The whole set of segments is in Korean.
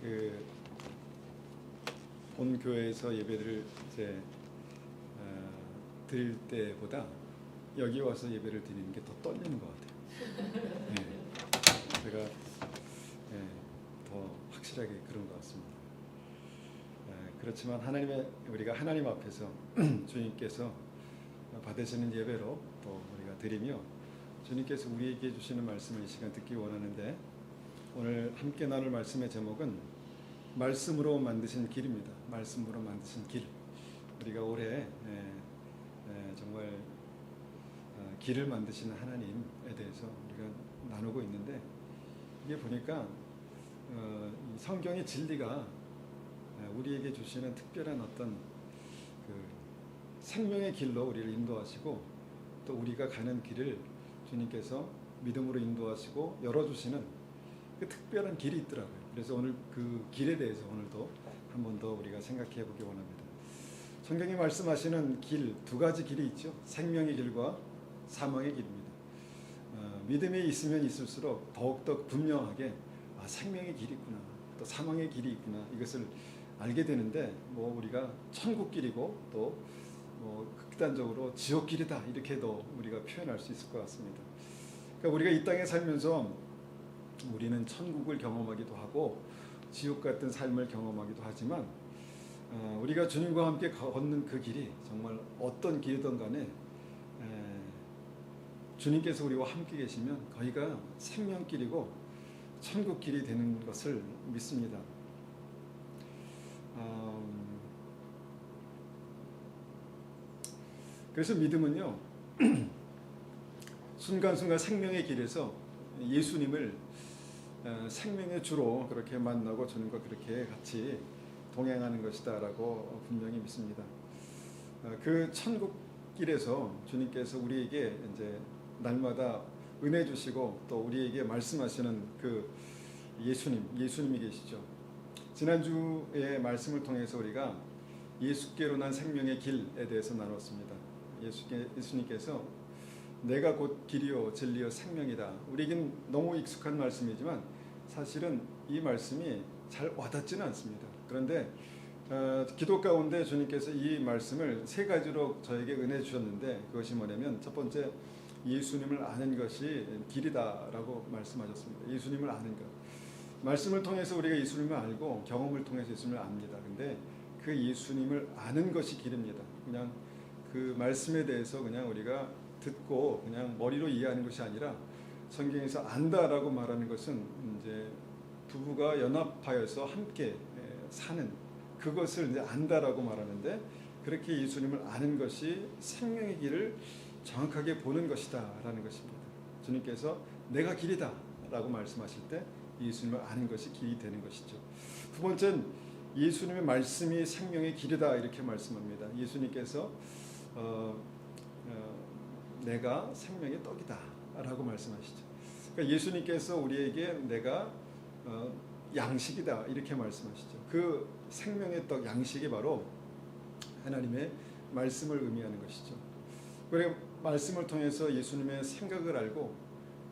그 본 교회에서 예배를 이제 드릴 때보다 여기 와서 예배를 드리는 게 더 떨리는 것 같아요. 네. 제가 더 확실하게 그런 것 같습니다. 그렇지만 우리가 하나님 앞에서 주님께서 받으시는 예배로 또 우리가 드리며 주님께서 우리에게 주시는 말씀을 이 시간 듣기 원하는데, 오늘 함께 나눌 말씀의 제목은 말씀으로 만드신 길입니다. 말씀으로 만드신 길. 우리가 올해 정말 길을 만드시는 하나님에 대해서 우리가 나누고 있는데, 이게 보니까 이 성경의 진리가 우리에게 주시는 특별한 어떤 그 생명의 길로 우리를 인도하시고, 또 우리가 가는 길을 주님께서 믿음으로 인도하시고 열어주시는 그 특별한 길이 있더라고요. 그래서 오늘 그 길에 대해서 오늘도 한 번 더 우리가 생각해 보기 원합니다. 성경이 말씀하시는 길, 두 가지 길이 있죠. 생명의 길과 사망의 길입니다. 믿음이 있으면 있을수록 더욱더 분명하게 생명의 길이 있구나, 또 사망의 길이 있구나, 이것을 알게 되는데, 우리가 천국 길이고 또 극단적으로 지옥 길이다, 이렇게도 우리가 표현할 수 있을 것 같습니다. 그러니까 우리가 이 땅에 살면서 우리는 천국을 경험하기도 하고 지옥 같은 삶을 경험하기도 하지만, 우리가 주님과 함께 걷는 그 길이 정말 어떤 길이든 간에 주님께서 우리와 함께 계시면 거기가 생명길이고 천국길이 되는 것을 믿습니다. 그래서 믿음은요, 순간순간 생명의 길에서 예수님을 생명의 주로 그렇게 만나고 주님과 그렇게 같이 동행하는 것이다라고 분명히 믿습니다. 그 천국 길에서 주님께서 우리에게 이제 날마다 은혜 주시고 또 우리에게 말씀하시는 그 예수님이 계시죠. 지난주의 말씀을 통해서 우리가 예수께로 난 생명의 길에 대해서 나눴습니다. 예수님께서 내가 곧 길이요 진리요 생명이다. 우리에겐 너무 익숙한 말씀이지만 사실은 이 말씀이 잘 와닿지는 않습니다. 그런데 기도 가운데 주님께서 이 말씀을 세 가지로 저에게 은혜 주셨는데, 그것이 뭐냐면, 첫 번째, 예수님을 아는 것이 길이다라고 말씀하셨습니다. 예수님을 아는 것. 말씀을 통해서 우리가 예수님을 알고 경험을 통해서 예수님을 압니다. 근데 그 예수님을 아는 것이 길입니다. 그냥 그 말씀에 대해서 그냥 우리가 듣고 그냥 머리로 이해하는 것이 아니라, 성경에서 안다라고 말하는 것은 이제 부부가 연합하여서 함께 사는 그것을 이제 안다라고 말하는데, 그렇게 예수님을 아는 것이 생명의 길을 정확하게 보는 것이다라는 것입니다. 주님께서 내가 길이다라고 말씀하실 때 예수님을 아는 것이 길이 되는 것이죠. 두 번째는 예수님의 말씀이 생명의 길이다, 이렇게 말씀합니다. 예수님께서 내가 생명의 떡이다 라고 말씀하시죠. 그러니까 예수님께서 우리에게 내가 양식이다, 이렇게 말씀하시죠. 그 생명의 떡, 양식이 바로 하나님의 말씀을 의미하는 것이죠. 그리고 말씀을 통해서 예수님의 생각을 알고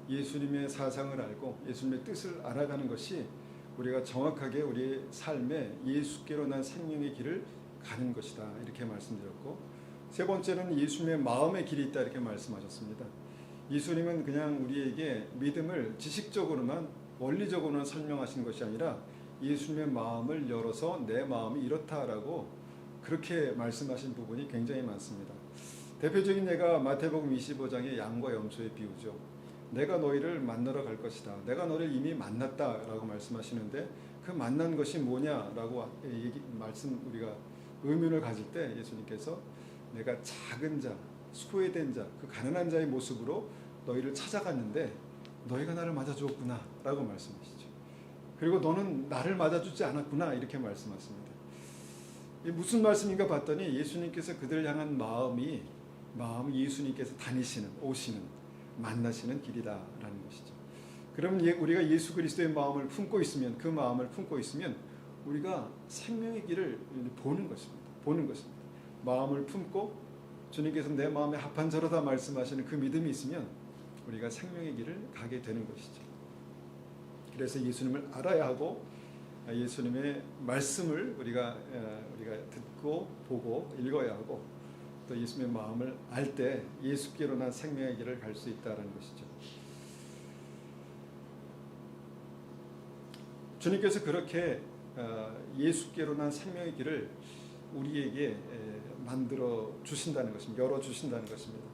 예수님의 사상을 알고 예수님의 뜻을 알아가는 것이 우리가 정확하게 우리의 삶에 예수께로 난 생명의 길을 가는 것이다, 이렇게 말씀드렸고, 세 번째는 예수님의 마음의 길이 있다, 이렇게 말씀하셨습니다. 예수님은 그냥 우리에게 믿음을 지식적으로만 원리적으로만 설명하신 것이 아니라 예수님의 마음을 열어서 내 마음이 이렇다라고 그렇게 말씀하신 부분이 굉장히 많습니다. 대표적인 예가 마태복음 25장의 양과 염소의 비유죠. 내가 너희를 만나러 갈 것이다, 내가 너를 이미 만났다라고 말씀하시는데, 그 만난 것이 뭐냐라고 우리가 의문을 가질 때 예수님께서 내가 작은 자, 소외된 자, 그 가난한 자의 모습으로 너희를 찾아갔는데 너희가 나를 맞아주었구나 라고 말씀하시죠. 그리고 너는 나를 맞아주지 않았구나, 이렇게 말씀하십니다. 이게 무슨 말씀인가 봤더니 예수님께서 그들을 향한 마음이 예수님께서 다니시는, 오시는, 만나시는 길이다라는 것이죠. 그러면 우리가 예수 그리스도의 마음을 품고 있으면, 그 마음을 품고 있으면 우리가 생명의 길을 보는 것입니다. 마음을 품고 주님께서 내 마음에 합한 자로다 말씀하시는 그 믿음이 있으면 우리가 생명의 길을 가게 되는 것이죠. 그래서 예수님을 알아야 하고 예수님의 말씀을 우리가 듣고 보고 읽어야 하고 또 예수님의 마음을 알 때 예수께로 난 생명의 길을 갈 수 있다는 것이죠. 주님께서 그렇게 예수께로 난 생명의 길을 우리에게 만들어 주신다는 것입니다. 열어 주신다는 것입니다.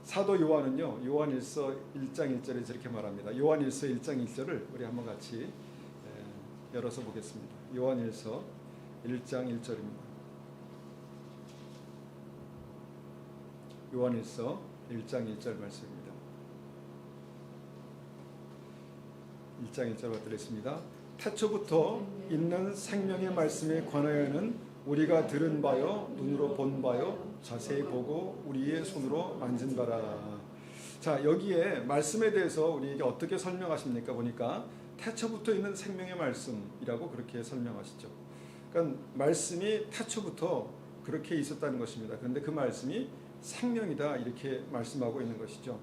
사도 요한은요, 요한일서 1장 1절에 이렇게 말합니다. 요한일서 1장 1절을 우리 한번 같이 열어서 보겠습니다. 요한일서 1장 1절입니다. 요한일서 1장 1절 말씀입니다. 1장 1절 받들겠습니다. 태초부터 있는 생명의 말씀에 관하여는 우리가 들은 바요 눈으로 본 바요 자세히 보고 우리의 손으로 만진 바라. 자, 여기에 말씀에 대해서 우리에게 어떻게 설명하십니까? 보니까 태초부터 있는 생명의 말씀이라고 그렇게 설명하시죠. 그러니까 말씀이 태초부터 그렇게 있었다는 것입니다. 그런데 그 말씀이 생명이다 이렇게 말씀하고 있는 것이죠.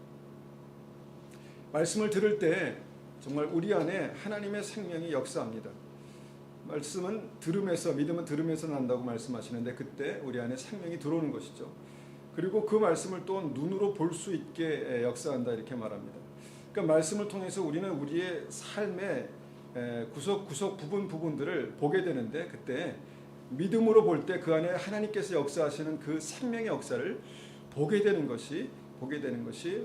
말씀을 들을 때 정말 우리 안에 하나님의 생명이 역사합니다. 말씀은 들음에서, 믿음은 들음에서 난다고 말씀하시는데 그때 우리 안에 생명이 들어오는 것이죠. 그리고 그 말씀을 또 눈으로 볼 수 있게 역사한다 이렇게 말합니다. 그러니까 말씀을 통해서 우리는 우리의 삶의 구석구석 부분들을 보게 되는데 그때 믿음으로 볼 때 그 안에 하나님께서 역사하시는 그 생명의 역사를 보게 되는 것이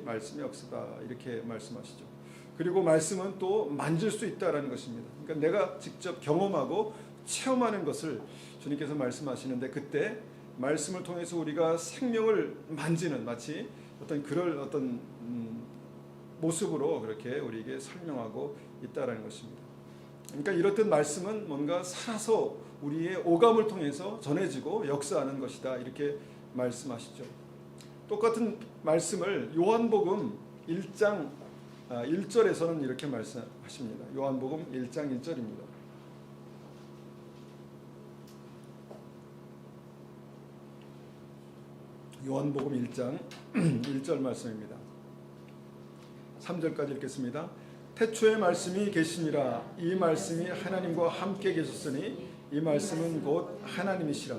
말씀의 역사다 이렇게 말씀하시죠. 그리고 말씀은 또 만질 수 있다라는 것입니다. 그러니까 내가 직접 경험하고 체험하는 것을 주님께서 말씀하시는데 그때 말씀을 통해서 우리가 생명을 만지는 마치 그런 모습으로 그렇게 우리에게 설명하고 있다라는 것입니다. 그러니까 이렇듯 말씀은 뭔가 살아서 우리의 오감을 통해서 전해지고 역사하는 것이다 이렇게 말씀하시죠. 똑같은 말씀을 요한복음 1장 1절에서는 이렇게 말씀하십니다. 요한복음 1장 1절입니다. 요한복음 1장 1절 말씀입니다. 3절까지 읽겠습니다. 태초에 말씀이 계시니라. 이 말씀이 하나님과 함께 계셨으니 이 말씀은 곧 하나님이시라.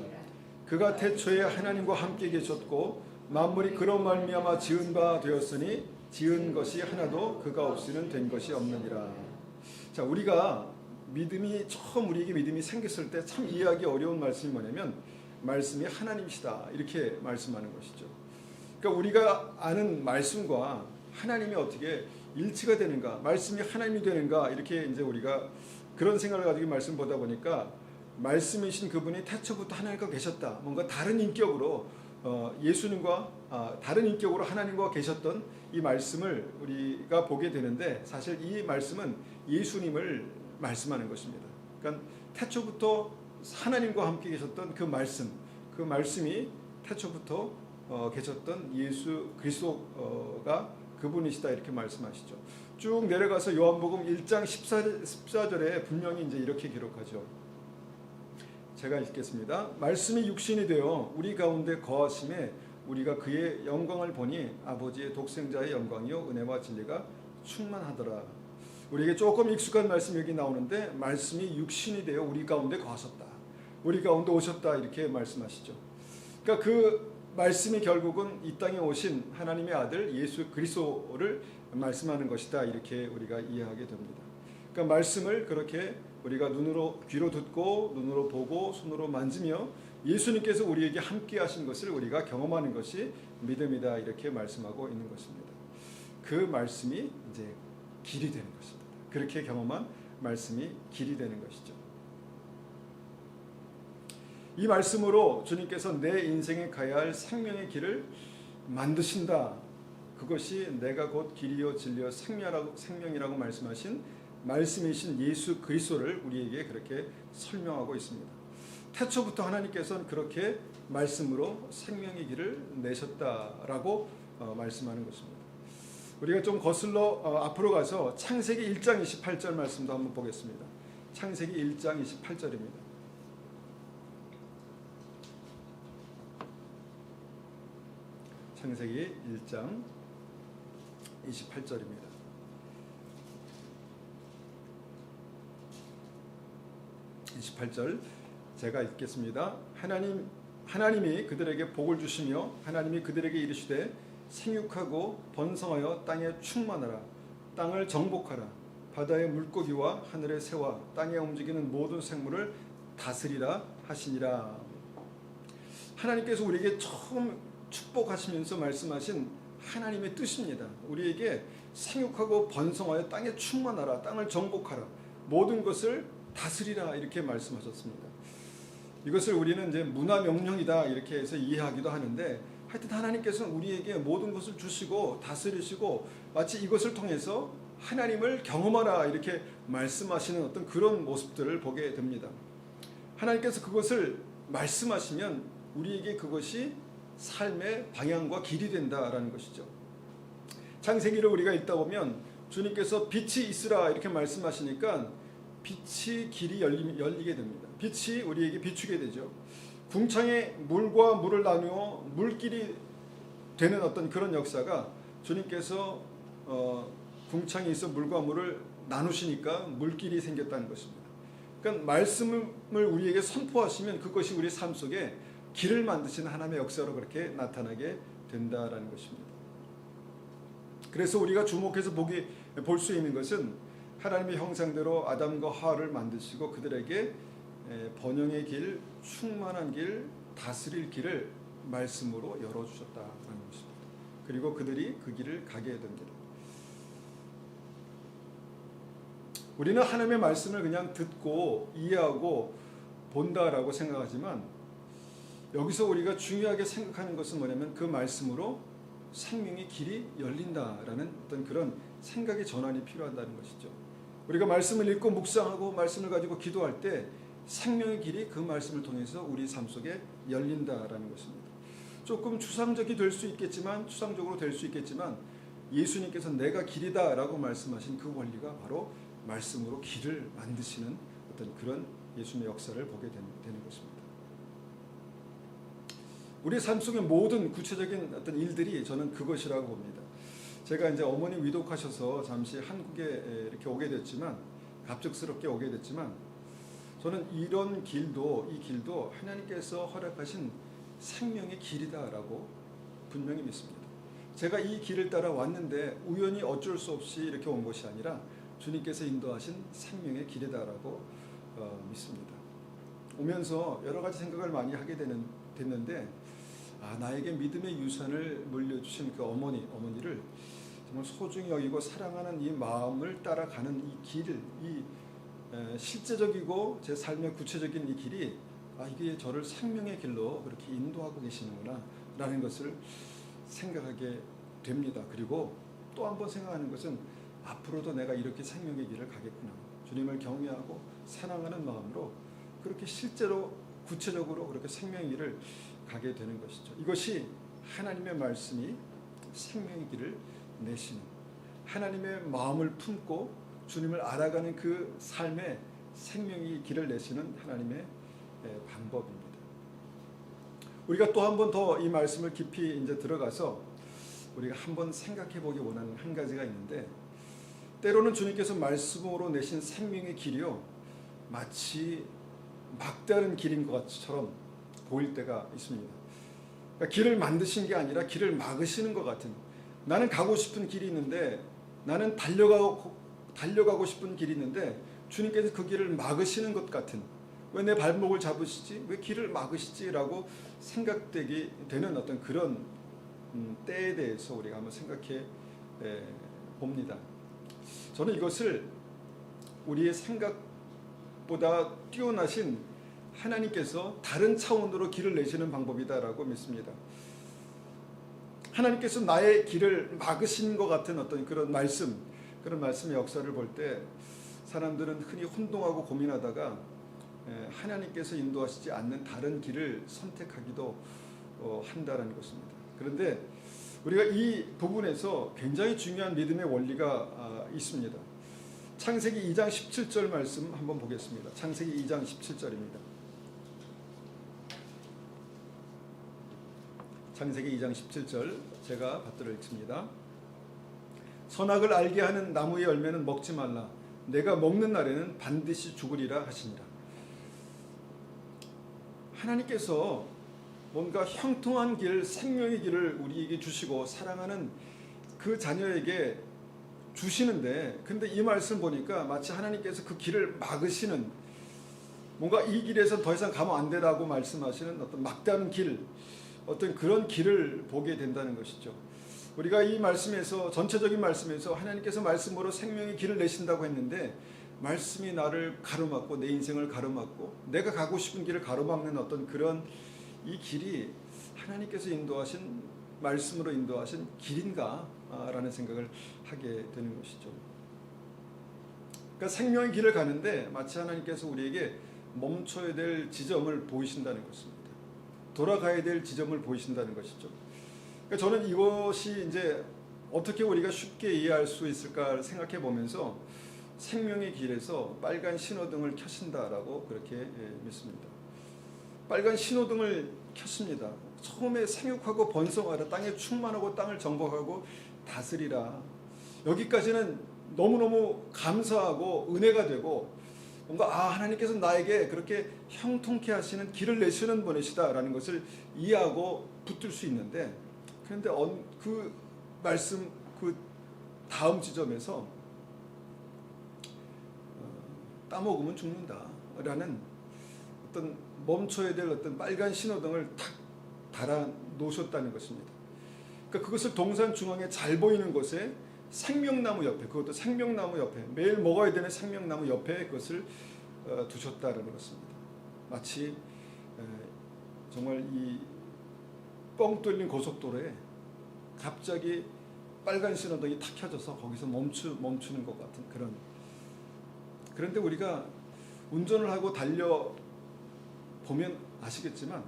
그가 태초에 하나님과 함께 계셨고 만물이 그로 말미암아 지은 바 되었으니 지은 것이 하나도 그가 없이는 된 것이 없느니라. 자, 우리가 우리에게 믿음이 생겼을 때 참 이해하기 어려운 말씀이 뭐냐면 말씀이 하나님이시다 이렇게 말씀하는 것이죠. 그러니까 우리가 아는 말씀과 하나님이 어떻게 일치가 되는가, 말씀이 하나님이 되는가 이렇게 이제 우리가 그런 생각을 가지고 말씀 보다 보니까 말씀이신 그분이 태초부터 하나님과 계셨다. 뭔가 다른 인격으로 예수님과 다른 인격으로 하나님과 계셨던 이 말씀을 우리가 보게 되는데 사실 이 말씀은 예수님을 말씀하는 것입니다. 그러니까 태초부터 하나님과 함께 계셨던 그 말씀이 태초부터 계셨던 예수 그리스도가 그분이시다 이렇게 말씀하시죠. 쭉 내려가서 요한복음 1장 14절에 분명히 이제 이렇게 기록하죠. 제가 읽겠습니다. 말씀이 육신이 되어 우리 가운데 거하심에 우리가 그의 영광을 보니 아버지의 독생자의 영광이요 은혜와 진리가 충만하더라. 우리에게 조금 익숙한 말씀이 여기 나오는데 말씀이 육신이 되어 우리 가운데 거하셨다. 우리 가운데 오셨다 이렇게 말씀하시죠. 그러니까 그 말씀이 결국은 이 땅에 오신 하나님의 아들 예수 그리스도를 말씀하는 것이다 이렇게 우리가 이해하게 됩니다. 그러니까 말씀을 그렇게 우리가 귀로 듣고 눈으로 보고 손으로 만지며 예수님께서 우리에게 함께 하신 것을 우리가 경험하는 것이 믿음이다 이렇게 말씀하고 있는 것입니다. 그 말씀이 이제 길이 되는 것입니다. 그렇게 경험한 말씀이 길이 되는 것이죠. 이 말씀으로 주님께서 내 인생에 가야 할 생명의 길을 만드신다. 그것이 내가 곧 길이요 진리요 생명이라고 말씀하신 말씀이신 예수 그리스도를 우리에게 그렇게 설명하고 있습니다. 태초부터 하나님께서는 그렇게 말씀으로 생명의 길을 내셨다라고 말씀하는 것입니다. 우리가 좀 거슬러 앞으로 가서 창세기 1장 28절 말씀도 한번 보겠습니다. 창세기 1장 28절입니다. 창세기 1장 28절입니다. 28절 제가 읽겠습니다. 하나님이 그들에게 복을 주시며 하나님이 그들에게 이르시되 생육하고 번성하여 땅에 충만하라. 땅을 정복하라. 바다의 물고기와 하늘의 새와 땅에 움직이는 모든 생물을 다스리라 하시니라. 하나님께서 우리에게 처음 축복하시면서 말씀하신 하나님의 뜻입니다. 우리에게 생육하고 번성하여 땅에 충만하라. 땅을 정복하라. 모든 것을 다스리라 이렇게 말씀하셨습니다. 이것을 우리는 이제 문화 명령이다 이렇게 해서 이해하기도 하는데, 하여튼 하나님께서는 우리에게 모든 것을 주시고 다스리시고 마치 이것을 통해서 하나님을 경험하라 이렇게 말씀하시는 어떤 그런 모습들을 보게 됩니다. 하나님께서 그것을 말씀하시면 우리에게 그것이 삶의 방향과 길이 된다라는 것이죠. 창세기를 우리가 읽다 보면 주님께서 빛이 있으라 이렇게 말씀하시니까 빛이 길이 열리게 됩니다. 빛이 우리에게 비추게 되죠. 궁창에 물과 물을 나누어 물길이 되는 어떤 그런 역사가 주님께서 궁창에 있어 물과 물을 나누시니까 물길이 생겼다는 것입니다. 그러니까 말씀을 우리에게 선포하시면 그것이 우리 삶 속에 길을 만드시는 하나님의 역사로 그렇게 나타나게 된다라는 것입니다. 그래서 우리가 주목해서 볼 수 있는 것은 하나님의 형상대로 아담과 하와를 만드시고 그들에게 번영의 길, 충만한 길, 다스릴 길을 말씀으로 열어주셨다라는 것입니다. 그리고 그들이 그 길을 가게 됩니다. 우리는 하나님의 말씀을 그냥 듣고 이해하고 본다라고 생각하지만, 여기서 우리가 중요하게 생각하는 것은 뭐냐면 그 말씀으로 생명의 길이 열린다라는 어떤 그런 생각의 전환이 필요하다는 것이죠. 우리가 말씀을 읽고 묵상하고 말씀을 가지고 기도할 때 생명의 길이 그 말씀을 통해서 우리 삶 속에 열린다라는 것입니다. 조금 추상적으로 될 수 있겠지만 예수님께서 내가 길이다라고 말씀하신 그 원리가 바로 말씀으로 길을 만드시는 어떤 그런 예수님의 역사를 보게 되는 것입니다. 우리 삶 속의 모든 구체적인 어떤 일들이 저는 그것이라고 봅니다. 제가 이제 어머니 위독하셔서 잠시 한국에 이렇게 오게 됐지만, 갑작스럽게 오게 됐지만, 저는 이 길도 하나님께서 허락하신 생명의 길이다라고 분명히 믿습니다. 제가 이 길을 따라 왔는데 우연히 어쩔 수 없이 이렇게 온 것이 아니라 주님께서 인도하신 생명의 길이다라고 믿습니다. 오면서 여러 가지 생각을 많이 하게 됐는데, 나에게 믿음의 유산을 물려주신 그 어머니를 정말 소중히 여기고 사랑하는 이 마음을 따라가는 이 길을, 이 실제적이고 제 삶의 구체적인 이 길이 이게 저를 생명의 길로 그렇게 인도하고 계시는구나 라는 것을 생각하게 됩니다. 그리고 또 한 번 생각하는 것은 앞으로도 내가 이렇게 생명의 길을 가겠구나, 주님을 경외하고 사랑하는 마음으로 그렇게 실제로 구체적으로 그렇게 생명의 길을 가게 되는 것이죠. 이것이 하나님의 말씀이 생명의 길을 내시는, 하나님의 마음을 품고 주님을 알아가는 그 삶의 생명의 길을 내시는 하나님의 방법입니다. 우리가 또 한 번 더 이 말씀을 깊이 이제 들어가서 우리가 한번 생각해 보기 원하는 한 가지가 있는데, 때로는 주님께서 말씀으로 내신 생명의 길이요 마치 막다른 길인 것처럼 보일 때가 있습니다. 그러니까 길을 만드신 게 아니라 길을 막으시는 것 같은, 나는 가고 싶은 길이 있는데, 나는 달려가고 싶은 길이 있는데 주님께서 그 길을 막으시는 것 같은, 왜 내 발목을 잡으시지? 왜 길을 막으시지? 라고 생각되게 되는 어떤 그런 때에 대해서 우리가 한번 생각해 봅니다. 저는 이것을 우리의 생각보다 뛰어나신 하나님께서 다른 차원으로 길을 내시는 방법이다라고 믿습니다. 하나님께서 나의 길을 막으신 것 같은 어떤 그런 말씀의 역사를 볼 때 사람들은 흔히 혼동하고 고민하다가 하나님께서 인도하시지 않는 다른 길을 선택하기도 한다라는 것입니다. 그런데 우리가 이 부분에서 굉장히 중요한 믿음의 원리가 있습니다. 창세기 2장 17절 말씀 한번 보겠습니다. 창세기 2장 17절입니다. 창세기 2장 17절 제가 받들어 읽습니다. 선악을 알게 하는 나무의 열매는 먹지 말라. 내가 먹는 날에는 반드시 죽으리라 하시니라. 하나님께서 뭔가 형통한 길, 생명의 길을 우리에게 주시고 사랑하는 그 자녀에게 주시는데, 근데 이 말씀 보니까 마치 하나님께서 그 길을 막으시는, 뭔가 이 길에서 더 이상 가면 안 되라고 말씀하시는 어떤 막다른 길, 어떤 그런 길을 보게 된다는 것이죠. 우리가 이 말씀에서, 전체적인 말씀에서 하나님께서 말씀으로 생명의 길을 내신다고 했는데, 말씀이 나를 가로막고 내 인생을 가로막고 내가 가고 싶은 길을 가로막는 어떤 그런 이 길이 하나님께서 인도하신, 말씀으로 인도하신 길인가? 라는 생각을 하게 되는 것이죠. 그러니까 생명의 길을 가는데 마치 하나님께서 우리에게 멈춰야 될 지점을 보이신다는 것입니다. 돌아가야 될 지점을 보이신다는 것이죠. 그러니까 저는 이것이 이제 어떻게 우리가 쉽게 이해할 수 있을까 생각해 보면서 생명의 길에서 빨간 신호등을 켜신다라고 그렇게 믿습니다. 빨간 신호등을 켰습니다. 처음에 생육하고 번성하라, 땅에 충만하고 땅을 정복하고 다스리라. 여기까지는 너무너무 감사하고 은혜가 되고, 뭔가 하나님께서 나에게 그렇게 형통케 하시는 길을 내시는 분이시다라는 것을 이해하고 붙들 수 있는데, 그런데 그 말씀 그 다음 지점에서 따먹으면 죽는다라는 어떤 멈춰야 될 어떤 빨간 신호등을 탁 달아 놓으셨다는 것입니다. 그러니까 그것을 동산 중앙에 잘 보이는 곳에 생명나무 옆에, 그것도 생명나무 옆에, 매일 먹어야 되는 생명나무 옆에 그것을 두셨다는 것입니다. 마치 정말 이 뻥 뚫린 고속도로에 갑자기 빨간 신호등이 탁 켜져서 거기서 멈추는 것 같은 그런. 그런데 우리가 운전을 하고 달려 보면 아시겠지만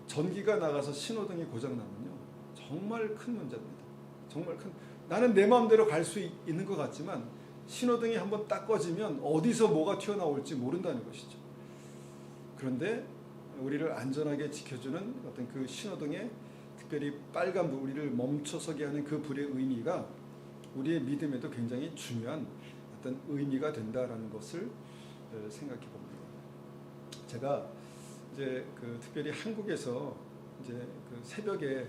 전기가 나가서 신호등이 고장 나면요, 정말 큰 문제입니다. 정말 큰. 나는 내 마음대로 갈 수 있는 것 같지만 신호등이 한번 딱 꺼지면 어디서 뭐가 튀어나올지 모른다는 것이죠. 그런데 우리를 안전하게 지켜주는 어떤 그 신호등의, 특별히 빨간 불, 우리를 멈춰서게 하는 그 불의 의미가 우리의 믿음에도 굉장히 중요한 어떤 의미가 된다라는 것을 생각해 봅니다. 제가 이제 그 특별히 한국에서 이제 그 새벽에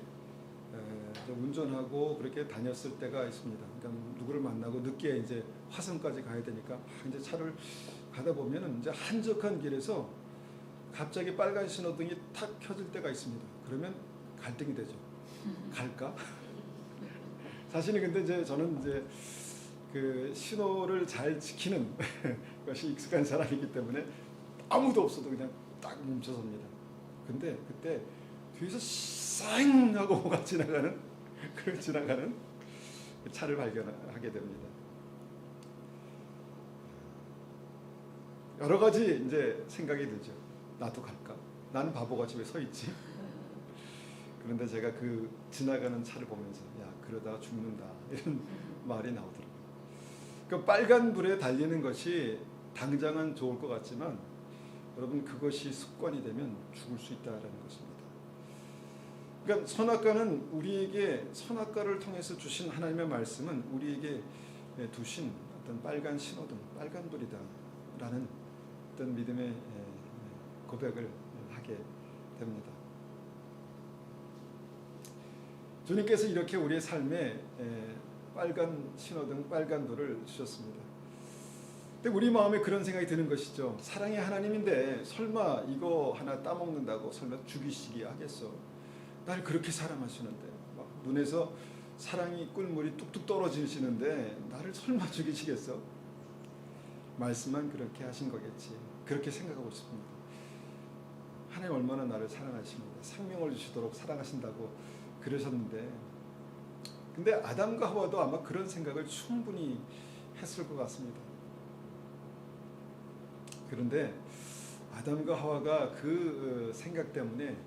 운전하고 그렇게 다녔을 때가 있습니다. 그러니까 누구를 만나고 늦게 이제 화성까지 가야 되니까 이제 차를 가다 보면은 이제 한적한 길에서 갑자기 빨간 신호등이 탁 켜질 때가 있습니다. 그러면 갈등이 되죠. 갈까? 사실은 근데 이제 저는 이제 그 신호를 잘 지키는 것이 익숙한 사람이기 때문에 아무도 없어도 그냥 딱 멈춰섭니다. 근데 그때 뒤에서 쌩 하고 뭐가 지나가는 차를 발견하게 됩니다. 여러 가지 이제 생각이 들죠. 나도 갈까? 나는 바보같이 왜 서 있지? 그런데 제가 그 지나가는 차를 보면서 야, 그러다가 죽는다, 이런 말이 나오더라고요. 그 빨간 불에 달리는 것이 당장은 좋을 것 같지만 여러분, 그것이 습관이 되면 죽을 수 있다라는 것입니다. 그러니까 선악과는 우리에게, 선악과를 통해서 주신 하나님의 말씀은 우리에게 두신 어떤 빨간 신호등, 빨간 불이다라는 어떤 믿음의 고백을 하게 됩니다. 주님께서 이렇게 우리의 삶에 빨간 신호등, 빨간 불을 주셨습니다. 근데 우리 마음에 그런 생각이 드는 것이죠. 사랑의 하나님인데 설마 이거 하나 따먹는다고 설마 죽이시기 하겠어? 나를 그렇게 사랑하시는데, 막 눈에서 사랑이 꿀물이 뚝뚝 떨어지시는데 나를 설마 죽이시겠어? 말씀만 그렇게 하신 거겠지. 그렇게 생각하고 싶습니다. 하나님 얼마나 나를 사랑하시는데, 생명을 주시도록 사랑하신다고 그러셨는데, 근데 아담과 하와도 아마 그런 생각을 충분히 했을 것 같습니다. 그런데 아담과 하와가 그 생각 때문에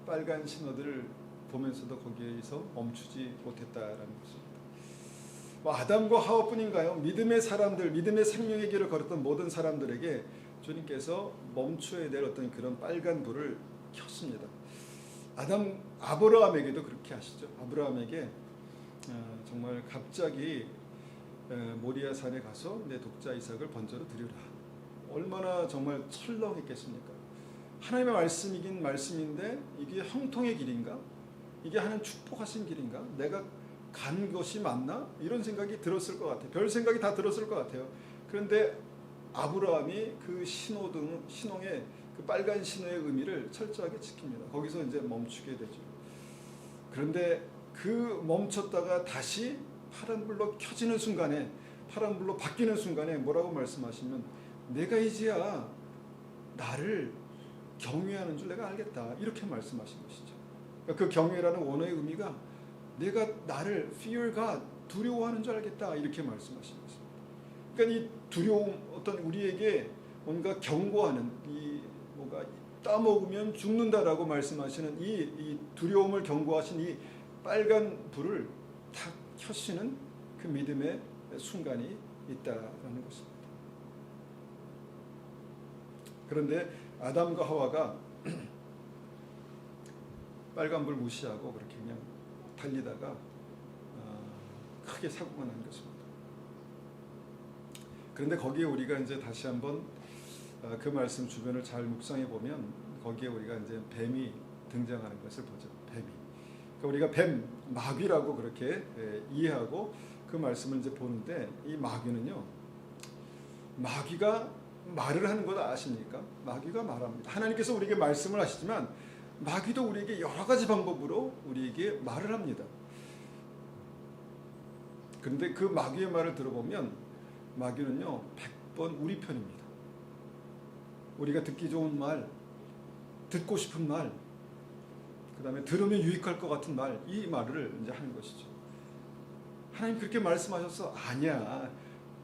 빨간 신호들을 보면서도 거기에서 멈추지 못했다라는 것입니다. 아담과 하와뿐인가요? 믿음의 사람들, 믿음의 생명의 길을 걸었던 모든 사람들에게 주님께서 멈춰야 될 어떤 그런 빨간 불을 켰습니다. 아브라함에게도 그렇게 하시죠. 아브라함에게 정말 갑자기 모리아 산에 가서 내 독자 이삭을 번제로 드리라. 얼마나 정말 철렁했겠습니까? 하나님의 말씀이긴 말씀인데 이게 형통의 길인가? 이게 하나님 축복하신 길인가? 내가 간 것이 맞나? 이런 생각이 들었을 것 같아요. 별 생각이 다 들었을 것 같아요. 그런데 아브라함이 그 신호의 그 빨간 신호의 의미를 철저하게 지킵니다. 거기서 이제 멈추게 되죠. 그런데 그 멈췄다가 다시 파란불로 켜지는 순간에, 파란불로 바뀌는 순간에 뭐라고 말씀하시면, 내가 이제야 나를 경외하는 줄 내가 알겠다, 이렇게 말씀하신 것이죠. 그러니까 그 경외라는 원어의 의미가 내가 나를 fear God, 두려워하는 줄 알겠다, 이렇게 말씀하신 것입니다. 그러니까 이 두려움, 어떤 우리에게 뭔가 경고하는, 이 뭐가 따먹으면 죽는다라고 말씀하시는 이 두려움을 경고하신 이 빨간 불을 탁 켜시는 그 믿음의 순간이 있다라는 것입니다. 그런데 아담과 하와가 빨간불 무시하고 그렇게 그냥 달리다가 크게 사고가 난 것입니다. 그런데 거기에 우리가 이제 다시 한번 그 말씀 주변을 잘 묵상해 보면 거기에 우리가 이제 뱀이 등장하는 것을 보죠. 뱀이. 그러니까 우리가 뱀, 마귀라고 그렇게 이해하고 그 말씀을 이제 보는데, 이 마귀는요, 마귀가 말을 하는 것 아십니까? 마귀가 말합니다. 하나님께서 우리에게 말씀을 하시지만 마귀도 우리에게 여러 가지 방법으로 우리에게 말을 합니다. 그런데 그 마귀의 말을 들어보면 마귀는요 100번 우리 편입니다. 우리가 듣기 좋은 말, 듣고 싶은 말, 그 다음에 들으면 유익할 것 같은 말, 이 말을 이제 하는 것이죠. 하나님 그렇게 말씀하셨어? 아니야,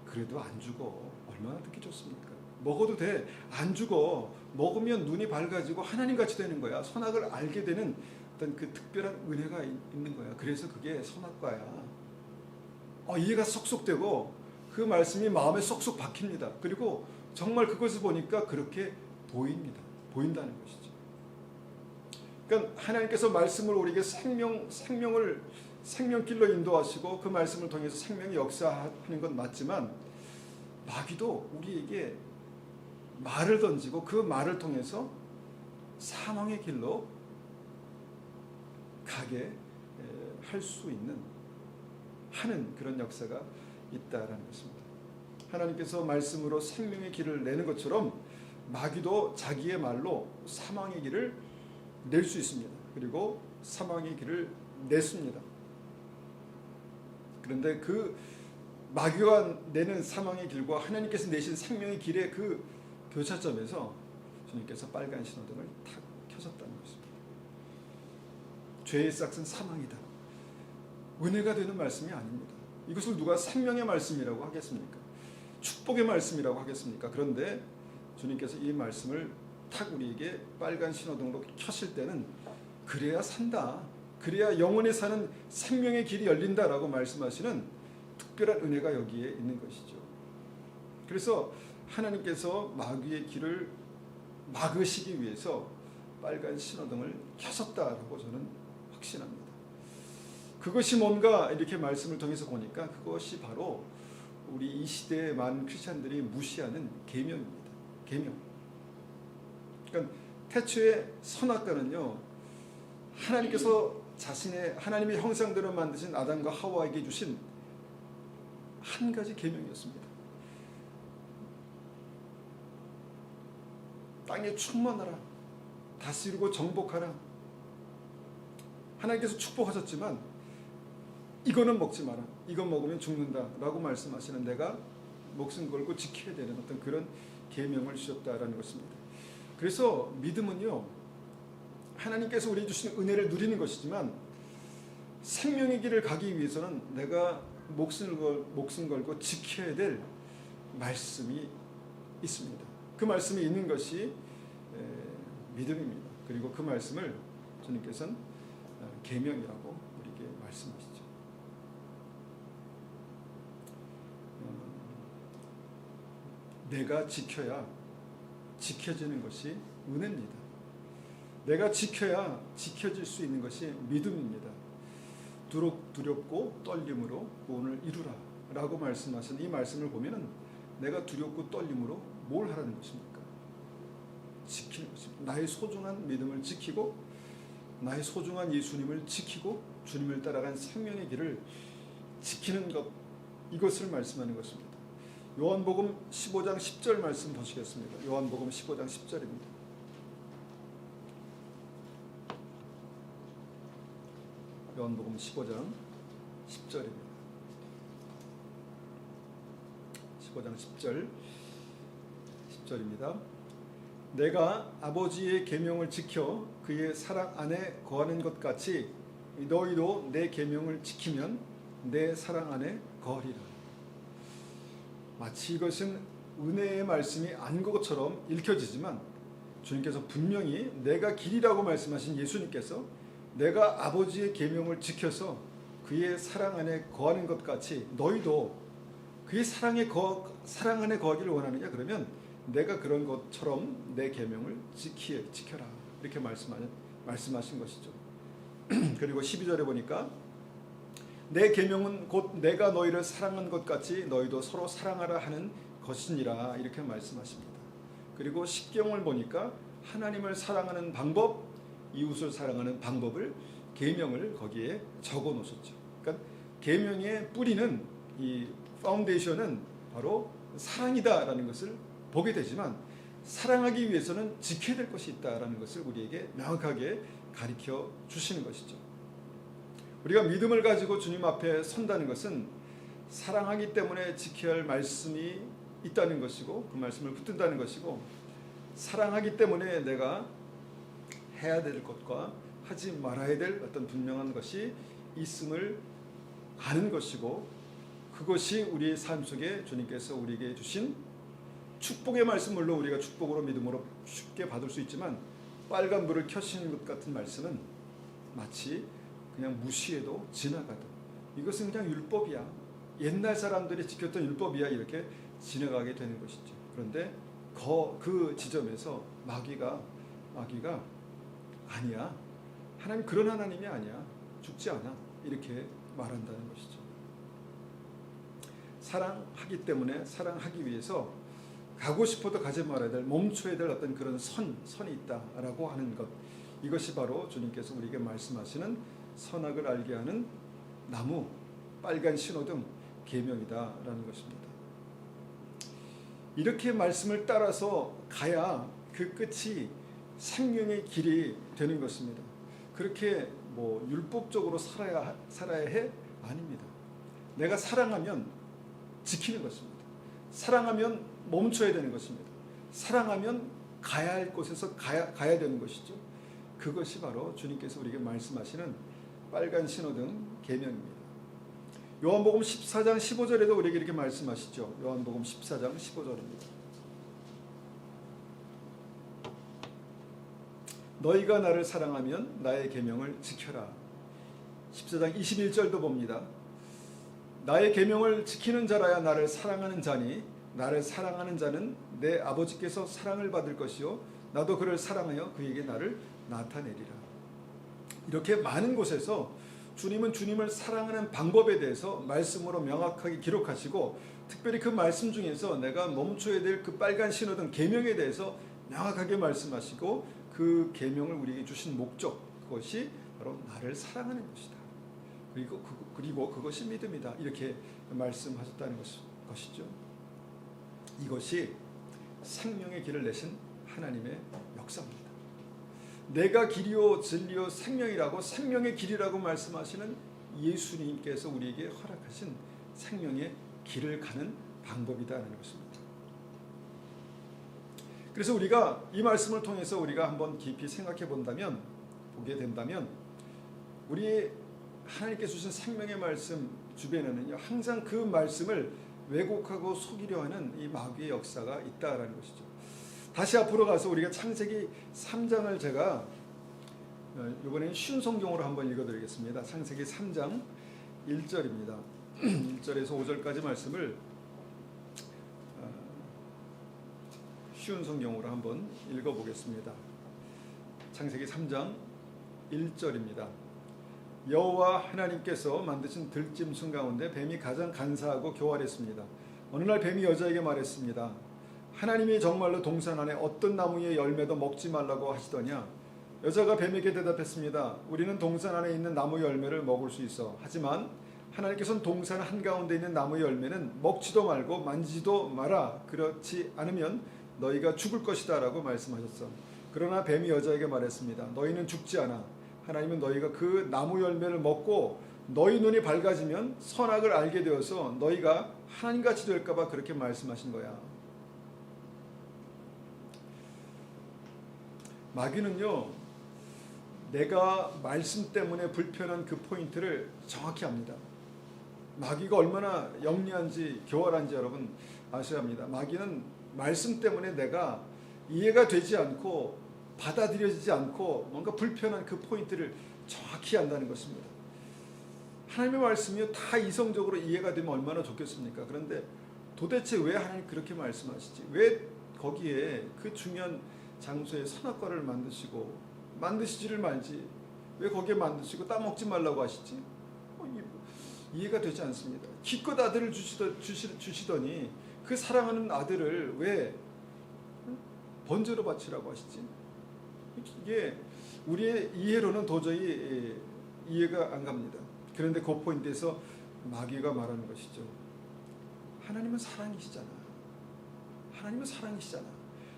그래도 안 죽어. 얼마나 듣기 좋습니까? 먹어도 돼. 안 죽어. 먹으면 눈이 밝아지고 하나님같이 되는 거야. 선악을 알게 되는 어떤 그 특별한 은혜가 있는 거야. 그래서 그게 선악과야. 이해가 쏙쏙 되고 그 말씀이 마음에 쏙쏙 박힙니다. 그리고 정말 그것을 보니까 그렇게 보입니다. 보인다는 것이죠. 그러니까 하나님께서 말씀을 우리에게 생명길로 인도하시고 그 말씀을 통해서 생명이 역사하는 건 맞지만, 마귀도 우리에게 말을 던지고 그 말을 통해서 사망의 길로 가게 할 수 하는 그런 역사가 있다라는 것입니다. 하나님께서 말씀으로 생명의 길을 내는 것처럼 마귀도 자기의 말로 사망의 길을 낼 수 있습니다. 그리고 사망의 길을 냈습니다. 그런데 그 마귀가 내는 사망의 길과 하나님께서 내신 생명의 길의 그 교차점에서 주님께서 빨간 신호등을 탁 켜셨다는 것입니다. 죄의 싹은 사망이다. 은혜가 되는 말씀이 아닙니다. 이것을 누가 생명의 말씀이라고 하겠습니까? 축복의 말씀이라고 하겠습니까? 그런데 주님께서 이 말씀을 탁 우리에게 빨간 신호등으로 켜실 때는 그래야 산다, 그래야 영원히 사는 생명의 길이 열린다라고 말씀하시는 특별한 은혜가 여기에 있는 것이죠. 그래서 하나님께서 마귀의 길을 막으시기 위해서 빨간 신호등을 켜셨다라고 저는 확신합니다. 그것이 뭔가 이렇게 말씀을 통해서 보니까 그것이 바로 우리 이 시대의 많은 크리스찬들이 무시하는 계명입니다. 계명. 그러니까 태초의 선악과는요, 하나님께서 하나님의 형상대로 만드신 아담과 하와에게 주신 한 가지 계명이었습니다. 땅에 충만하라, 다스리고 정복하라. 하나님께서 축복하셨지만 이거는 먹지 마라, 이거 먹으면 죽는다라고 말씀하시는, 내가 목숨 걸고 지켜야 되는 어떤 그런 계명을 주셨다라는 것입니다. 그래서 믿음은요, 하나님께서 우리에게 주신 은혜를 누리는 것이지만 생명의 길을 가기 위해서는 내가 목숨 걸고 지켜야 될 말씀이 있습니다. 그 말씀이 있는 것이 믿음입니다. 그리고 그 말씀을 주님께서는 계명이라고 우리에게 말씀하시죠. 내가 지켜야 지켜지는 것이 은혜입니다. 내가 지켜야 지켜질 수 있는 것이 믿음입니다. 두렵고 떨림으로 구원을 이루라 라고 말씀하신 이 말씀을 보면 내가 두렵고 떨림으로 뭘 하라는 것입니까? 지키는 것입니다. 나의 소중한 믿음을 지키고 나의 소중한 예수님을 지키고 주님을 따라간 생명의 길을 지키는 것, 이것을 말씀하는 것입니다. 요한복음 15장 10절 말씀 보시겠습니다. 요한복음 15장 10절입니다. 요한복음 15장 10절입니다. 15장 10절입니다. 내가 아버지의 계명을 지켜 그의 사랑 안에 거하는 것 같이 너희도 내 계명을 지키면 내 사랑 안에 거하리라. 마치 이것은 은혜의 말씀이 아닌 것처럼 읽혀지지만 주님께서 분명히 내가 길이라고 말씀하신 예수님께서 내가 아버지의 계명을 지켜서 그의 사랑 안에 거하는 것 같이 너희도 그의 사랑 안에 거하기를 원하느냐? 그러면 내가 그런 것처럼 내 계명을 지켜라. 이렇게 말씀하신 것이죠. 그리고 12절에 보니까 내 계명은 곧 내가 너희를 사랑한 것 같이 너희도 서로 사랑하라 하는 것이니라. 이렇게 말씀하십니다. 그리고 십경을 보니까 하나님을 사랑하는 방법, 이웃을 사랑하는 방법을, 계명을 거기에 적어 놓으셨죠. 그러니까 계명의 뿌리는, 이 파운데이션은 바로 사랑이다라는 것을 보게 되지만 사랑하기 위해서는 지켜야 될 것이 있다라는 것을 우리에게 명확하게 가르쳐 주시는 것이죠. 우리가 믿음을 가지고 주님 앞에 선다는 것은 사랑하기 때문에 지켜야 할 말씀이 있다는 것이고 그 말씀을 붙든다는 것이고, 사랑하기 때문에 내가 해야 될 것과 하지 말아야 될 어떤 분명한 것이 있음을 아는 것이고, 그것이 우리의 삶 속에 주님께서 우리에게 주신 축복의 말씀, 물론 우리가 축복으로 믿음으로 쉽게 받을 수 있지만 빨간불을 켜시는 것 같은 말씀은 마치 그냥 무시해도 지나가도 이것은 그냥 율법이야, 옛날 사람들이 지켰던 율법이야, 이렇게 지나가게 되는 것이죠. 그런데 그 지점에서 마귀가 아니야, 하나님 그런 하나님이 아니야, 죽지 않아, 이렇게 말한다는 것이죠. 사랑하기 때문에, 사랑하기 위해서 가고 싶어도 가지 말아야 될, 멈춰야 될 어떤 그런 선이 있다라고 하는 것, 이것이 바로 주님께서 우리에게 말씀하시는 선악을 알게 하는 나무, 빨간 신호등, 계명이다라는 것입니다. 이렇게 말씀을 따라서 가야 그 끝이 생명의 길이 되는 것입니다. 그렇게 율법적으로 살아야 해? 아닙니다. 내가 사랑하면 지키는 것입니다. 사랑하면 멈춰야 되는 것입니다. 사랑하면 가야 할 곳에서 가야 되는 것이죠. 그것이 바로 주님께서 우리에게 말씀하시는 빨간 신호등 계명입니다. 요한복음 14장 15절에도 우리에게 이렇게 말씀하시죠. 요한복음 14장 15절입니다. 너희가 나를 사랑하면 나의 계명을 지켜라. 14장 21절도 봅니다. 나의 계명을 지키는 자라야 나를 사랑하는 자니 나를 사랑하는 자는 내 아버지께서 사랑을 받을 것이요 나도 그를 사랑하여 그에게 나를 나타내리라. 이렇게 많은 곳에서 주님은 주님을 사랑하는 방법에 대해서 말씀으로 명확하게 기록하시고, 특별히 그 말씀 중에서 내가 멈춰야 될 그 빨간 신호등 계명에 대해서 명확하게 말씀하시고, 그 계명을 우리에게 주신 목적, 그것이 바로 나를 사랑하는 것이다. 그리고 그것이 믿음이다. 이렇게 말씀하셨다는 것이죠. 이것이 생명의 길을 내신 하나님의 역사입니다. 내가 길이요 진리요 생명이라고, 생명의 길이라고 말씀하시는 예수님께서 우리에게 허락하신 생명의 길을 가는 방법이다라는 것입니다. 그래서 우리가 이 말씀을 통해서 우리가 한번 깊이 생각해 보게 된다면 우리 하나님께서 주신 생명의 말씀 주변에는요, 항상 그 말씀을 왜곡하고 속이려 하는 이 마귀의 역사가 있다라는 것이죠. 다시 앞으로 가서 우리가 창세기 3장을 제가 이번에는 쉬운 성경으로 한번 읽어드리겠습니다. 창세기 3장 1절입니다. 1절에서 5절까지 말씀을 쉬운 성경으로 한번 읽어보겠습니다. 창세기 3장 1절입니다. 여호와 하나님께서 만드신 들짐승 가운데 뱀이 가장 간사하고 교활했습니다. 어느 날 뱀이 여자에게 말했습니다. 하나님이 정말로 동산 안에 어떤 나무의 열매도 먹지 말라고 하시더냐? 여자가 뱀에게 대답했습니다. 우리는 동산 안에 있는 나무 열매를 먹을 수 있어. 하지만 하나님께서는 동산 한가운데 있는 나무 열매는 먹지도 말고 만지지도 마라. 그렇지 않으면 너희가 죽을 것이다 라고 말씀하셨어. 그러나 뱀이 여자에게 말했습니다. 너희는 죽지 않아. 하나님은 너희가 그 나무 열매를 먹고 너희 눈이 밝아지면 선악을 알게 되어서 너희가 하나님같이 될까 봐 그렇게 말씀하신 거야. 마귀는요, 내가 말씀 때문에 불편한 그 포인트를 정확히 압니다. 마귀가 얼마나 영리한지 교활한지 여러분 아셔야 합니다. 마귀는 말씀 때문에 내가 이해가 되지 않고 받아들여지지 않고 뭔가 불편한 그 포인트를 정확히 안다는 것입니다. 하나님의 말씀이 다 이성적으로 이해가 되면 얼마나 좋겠습니까? 그런데 도대체 왜 하나님 그렇게 말씀하시지? 왜 거기에 그 중요한 장소에 선악과를 만드시지를 말지 왜 거기에 만드시고 따먹지 말라고 하시지? 이해가 되지 않습니다. 기껏 아들을 주시더니 그 사랑하는 아들을 왜 번제로 바치라고 하시지? 이게 우리의 이해로는 도저히 이해가 안 갑니다. 그런데 그 포인트에서 마귀가 말하는 것이죠. 하나님은 사랑이시잖아. 하나님은 사랑이시잖아.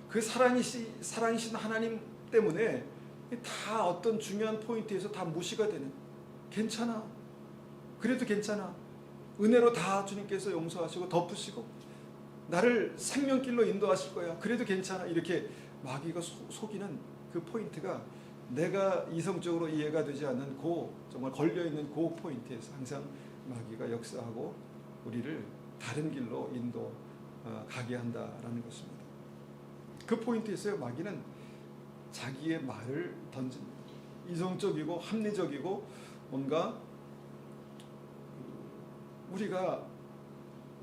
그 사랑이신 하나님 때문에 다 어떤 중요한 포인트에서 다 무시가 되는. 괜찮아. 그래도 괜찮아. 은혜로 다 주님께서 용서하시고 덮으시고 나를 생명길로 인도하실 거야. 그래도 괜찮아. 이렇게 마귀가 속이는 그 포인트가 내가 이성적으로 이해가 되지 않는 정말 걸려있는 그 포인트에서 항상 마귀가 역사하고 우리를 다른 길로 가게 한다라는 것입니다. 그 포인트에서 마귀는 자기의 말을 던집니다. 이성적이고 합리적이고 뭔가 우리가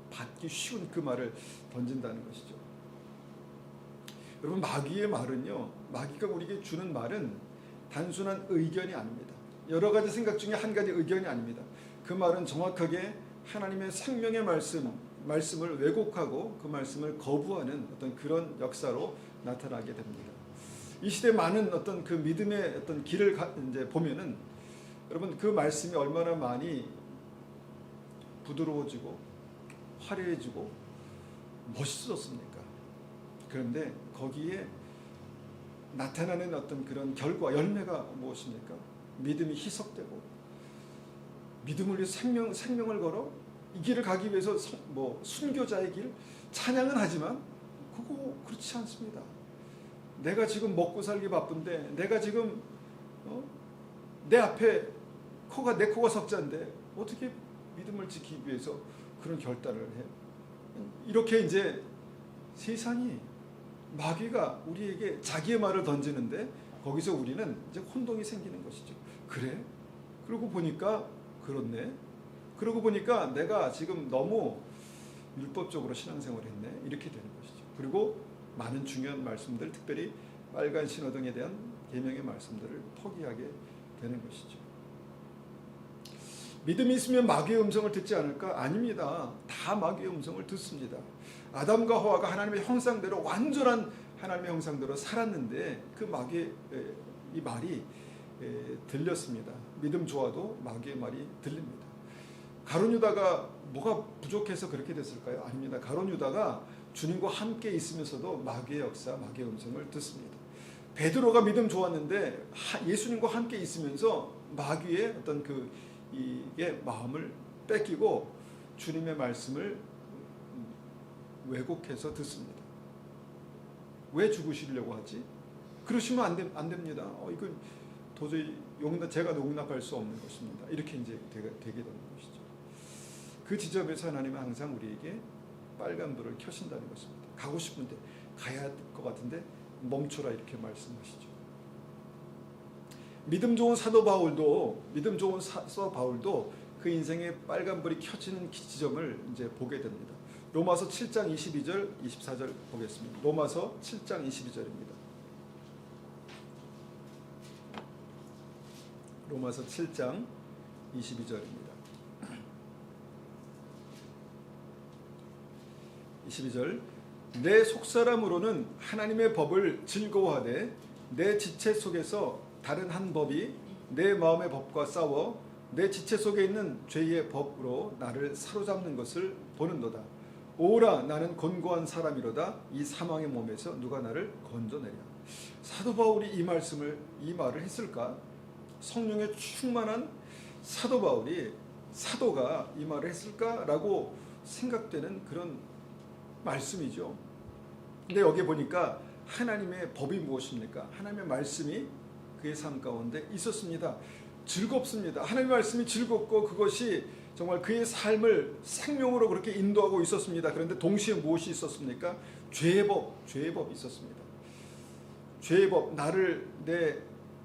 받기 쉬운 그 말을 던진다는 것이죠. 여러분, 마귀의 말은요, 마귀가 우리에게 주는 말은 단순한 의견이 아닙니다. 여러 가지 생각 중에 한 가지 의견이 아닙니다. 그 말은 정확하게 하나님의 생명의 말씀을 왜곡하고 그 말씀을 거부하는 어떤 그런 역사로 나타나게 됩니다. 이 시대 많은 어떤 그 믿음의 어떤 길을 이제 보면은 여러분 그 말씀이 얼마나 많이 부드러워지고 화려해지고 멋있었습니까? 그런데 거기에 나타나는 어떤 그런 결과, 열매가 무엇입니까? 믿음이 희석되고 믿음을 위해 생명을 걸어 이 길을 가기 위해서 순교자의 길, 찬양은 하지만 그거 그렇지 않습니다. 내가 지금 먹고 살기 바쁜데 내가 지금 내 앞에 내 코가 석자인데 어떻게 믿음을 지키기 위해서 그런 결단을 해? 이렇게 이제 세상이 마귀가 우리에게 자기의 말을 던지는데 거기서 우리는 이제 혼동이 생기는 것이죠. 그래? 그러고 보니까 그렇네. 그러고 보니까 내가 지금 너무 율법적으로 신앙생활을 했네. 이렇게 되는 것이죠. 그리고 많은 중요한 말씀들, 특별히 빨간 신호등에 대한 계명의 말씀들을 포기하게 되는 것이죠. 믿음이 있으면 마귀의 음성을 듣지 않을까? 아닙니다. 다 마귀의 음성을 듣습니다. 아담과 하와가 하나님의 형상대로 완전한 하나님의 형상대로 살았는데 그 마귀의 이 말이 들렸습니다. 믿음 좋아도 마귀의 말이 들립니다. 가룟 유다가 뭐가 부족해서 그렇게 됐을까요? 아닙니다. 가룟 유다가 주님과 함께 있으면서도 마귀의 역사, 마귀의 음성을 듣습니다. 베드로가 믿음 좋았는데 예수님과 함께 있으면서 마귀의 어떤 이게 마음을 뺏기고 주님의 말씀을 왜곡해서 듣습니다. 왜 죽으시려고 하지? 그러시면 안 됩니다. 이건 도저히 제가 용납할 수 없는 것입니다. 이렇게 이제 되게 되는 것이죠. 그 지점에서 하나님은 항상 우리에게 빨간 불을 켜신다는 것입니다. 가고 싶은데 가야 할 것 같은데 멈춰라 이렇게 말씀하시죠. 믿음 좋은 사도 바울도 그 인생에 빨간 불이 켜지는 지점을 이제 보게 됩니다. 로마서 7장 22절 24절 보겠습니다. 로마서 7장 22절입니다. 로마서 7장 22절입니다. 22절 내 속사람으로는 하나님의 법을 즐거워하되 내 지체 속에서 다른 한 법이 내 마음의 법과 싸워 내 지체 속에 있는 죄의 법으로 나를 사로잡는 것을 보는도다. 오라 나는 곤고한 사람이로다. 이 사망의 몸에서 누가 나를 건져내랴. 사도 바울이 이 말을 했을까? 성령에 충만한 사도 바울이 사도가 이 말을 했을까라고 생각되는 그런 말씀이죠. 근데 여기 보니까 하나님의 법이 무엇입니까? 하나님의 말씀이 그의 삶 가운데 있었습니다. 즐겁습니다. 하나님의 말씀이 즐겁고 그것이 정말 그의 삶을 생명으로 그렇게 인도하고 있었습니다. 그런데 동시에 무엇이 있었습니까? 죄의 법이 있었습니다. 죄의 법, 나를 내